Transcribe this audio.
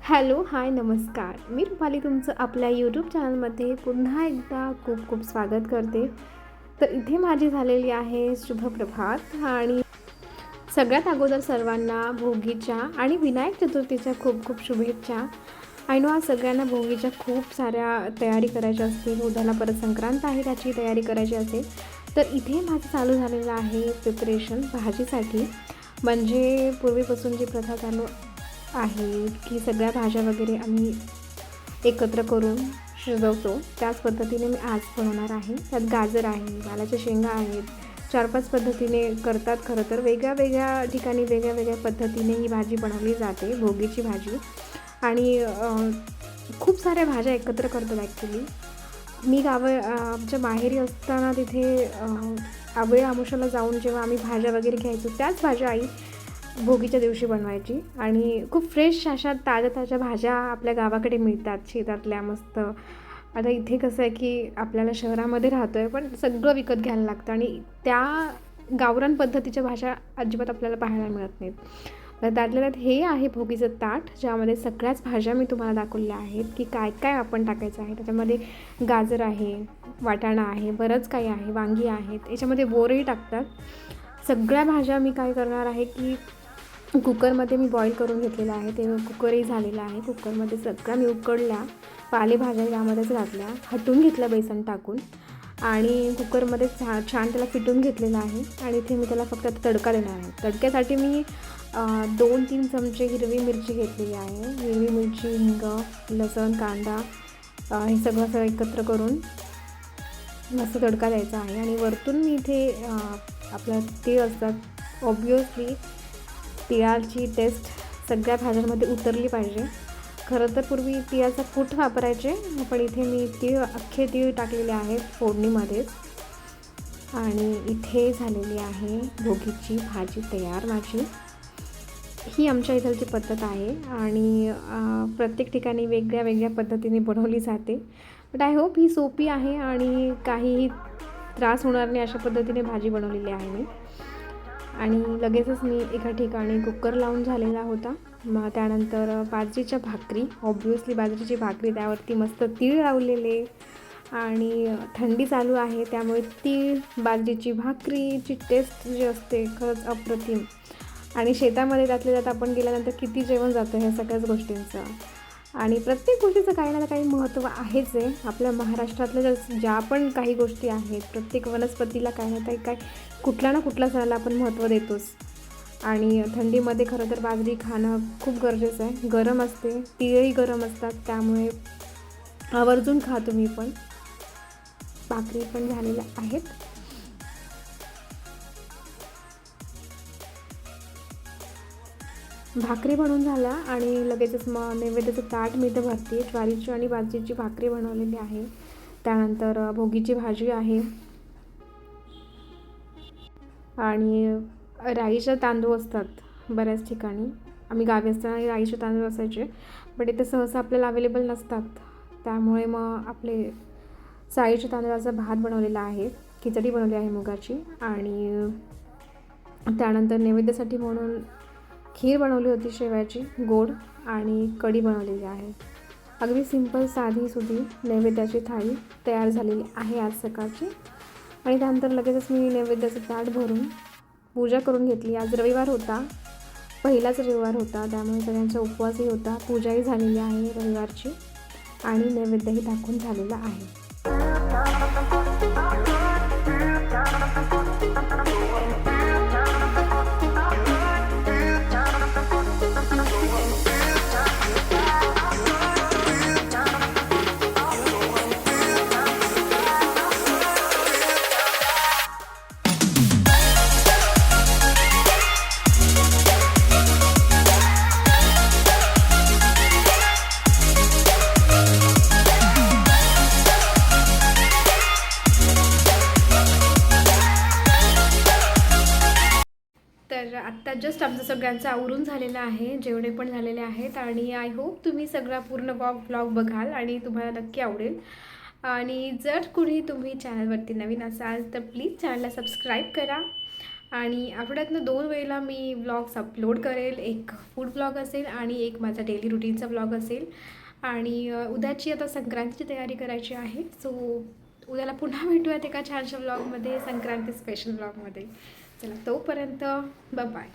Hello, हाय, नमस्कार. मी रुपाली तुमचं आपल्या यूट्यूब चॅनलमध्ये पुन्हा एकदा खूप खूप स्वागत करते. तर इथे माझी झालेली आहे शुभप्रभात आणि सगळ्यात अगोदर सर्वांना भोगीच्या आणि विनायक चतुर्थीच्या खूप खूप शुभेच्छा. आय नो आज सगळ्यांना भोगीच्या खूप साऱ्या तयारी करायच्या असतील, उद्याला परत संक्रांत आहे त्याची तयारी करायची असेल. तर इथे माझं चालू झालेलं आहे प्रिपरेशन भाजीसाठी. म्हणजे पूर्वीपासून जी प्रथा चालू आहे की सगळ्या भाज्या वगैरे आम्ही एकत्र करून शिजवतो, त्याच पद्धतीने मी आज बनवणार आहे. त्यात गाजर आहे, वालाच्या शेंगा आहेत, 4-5 पद्धतीने करतात. खरं तर वेगळ्या वेगळ्या ठिकाणी वेगळ्या वेगळ्या पद्धतीने ही भाजी बनवली जाते, भोगीची भाजी. आणि खूप साऱ्या भाज्या एकत्र करतात ॲक्च्युली. मी आमच्या माहेरी असताना तिथे आवळे अमावास्येला जाऊन जेव्हा आम्ही भाज्या वगैरे घ्यायचो, त्याच भाज्या आई भोगीच्या दिवशी बनवायची. आणि खूप फ्रेश अशा ताज्या ताज्या भाज्या आपल्या गावाकडे मिळतात शेतातल्या मस्त. आता इथे कसं आहे की आपल्याला शहरामध्ये राहतो आहे, पण सगळं विकत घ्यायला लागतं आणि त्या गावरान पद्धतीच्या भाज्या अजिबात आपल्याला पाहायला मिळत नाहीत. तर त्यातल्या त्यात हे आहे भोगीचं ताट, ज्यामध्ये सगळ्याच भाज्या मी तुम्हाला दाखवल्या आहेत की काय काय आपण टाकायचं आहे. त्याच्यामध्ये गाजर आहे, वाटाणा आहे, बरंच काही आहे, वांगी आहेत, याच्यामध्ये बोरही टाकतात. सगळ्या भाज्या मी काय करणार आहे की कुकरमध्ये मी बॉईल करून घेतलेलं आहे. ते कुकरही झालेलं आहे. कुकरमध्ये सगळ्या मी उकडल्या, पालेभाज्या यामध्येच घातल्या, हटून घेतल्या बेसन टाकून आणि कुकरमध्ये छान त्याला फिटून घेतलेलं आहे. आणि इथे मी त्याला फक्त तडका देणार आहे. तडक्यासाठी मी 2-3 चमचे हिरवी मिरची घेतलेली आहे. हिरवी मिरची, हिंग, लसूण, कांदा हे सगळं असं एकत्र करून मस्त तडका द्यायचा आहे. आणि वरतून मी इथे आपलं तीळ असतात, ऑब्वियसली तिळाची टेस्ट सगळ्या भाज्यांमध्ये उतरली पाहिजे. खरं तर पूर्वी तिळाचा कूट वापरायचे, पण इथे मी अख्खे तीळ टाकलेले आहेत फोडणीमध्येच. आणि इथे झालेली आहे भोगीची भाजी तयार माझी. ही आमच्या इथलची पद्धत आहे आणि प्रत्येक ठिकाणी वेगळ्या वेगळ्या पद्धतीने बनवली जाते. बट आय होप ही सोपी आहे आणि काहीही त्रास होणार नाही अशा पद्धतीने भाजी बनवलेली आहे मी. आणि लगेचच मी एका ठिकाणी कुकर लावून झालेला होता. मग त्यानंतर बाजरीच्या भाकरी, ऑब्वियसली बाजरीची भाकरी, त्यावरती मस्त तीळ लावलेले आणि थंडी चालू आहे त्यामुळे तीळ, बाजरीची भाकरीची टेस्ट जी असते खरंच अप्रतिम. आणि शेतामध्ये त्यातल्या त्यात आपण गेल्यानंतर किती जेवण जातं ह्या सगळ्याच गोष्टींचं. आणि प्रत्येक गोष्टीचं काही ना काही महत्त्व आहेच आहे. आपल्या महाराष्ट्रातल्या ज्या पण काही गोष्टी आहेत, प्रत्येक वनस्पतीला काही ना काही कुठल्या ना कुठल्या सणाला आपण महत्त्व देतोच. आणि थंडीमध्ये खरं तर बाजरी खाणं खूप गरजेचं आहे. गरम असते, तीळही गरम असतात, त्यामुळे आवर्जून खा तुम्ही पण. भाकरी पण झालेल्या आहेत. भाकरी बनवून झाल्या आणि लगेचच मग नैवेद्याचं ताट मी इथं भरते. ज्वारीची आणि बाजरीची भाकरी बनवलेली आहे. त्यानंतर भोगीची भाजी आहे आणि राईचे तांदूळ असतात बऱ्याच ठिकाणी. आम्ही गावी असताना राईचे तांदूळ असायचे, बट इथे सहसा आपल्याला अवेलेबल नसतात. त्यामुळे मग आपले साळीच्या तांदळाचा भात बनवलेला आहे, खिचडी बनवली आहे मुगाची. आणि त्यानंतर नैवेद्यासाठी म्हणून खीर बनवली होती शेवयाची गोड आणि कढी बनवलेली आहे. अगदी सिंपल साधीसुधी नैवेद्याची थाळी तयार झालेली आहे आज सकाळची. आणि त्यानंतर लगेचच मी नैवेद्याचं ताट भरून पूजा करून घेतली. आज रविवार होता, पहिलाच रविवार होता, त्यामुळे सगळ्यांचा उपवासही होता. पूजाही झालेली आहे रविवारची आणि नैवेद्यही दाखवून झालेला आहे. तर आत्ता जस्ट आमचं सगळ्यांचं आवरून झालेलं आहे, जेवणे पण झालेले आहेत. आणि आय होप तुम्ही सगळा पूर्ण व्लॉग बघाल आणि तुम्हाला नक्की आवडेल. आणि जर कुणी तुम्ही चॅनलवरती नवीन असाल तर प्लीज चॅनलला सबस्क्राईब करा आणि आठवड्यातनं 2 वेळेला मी व्लॉग्स अपलोड करेल. एक फूड व्लॉग असेल आणि एक माझा डेली रुटीनचा व्लॉग असेल. आणि उद्याची आता संक्रांतीची तयारी करायची आहे. सो उद्याला पुन्हा भेटूयात एका छानशा व्लॉगमध्ये, संक्रांती स्पेशल व्लॉगमध्ये. चला तोपर्यंत बाय.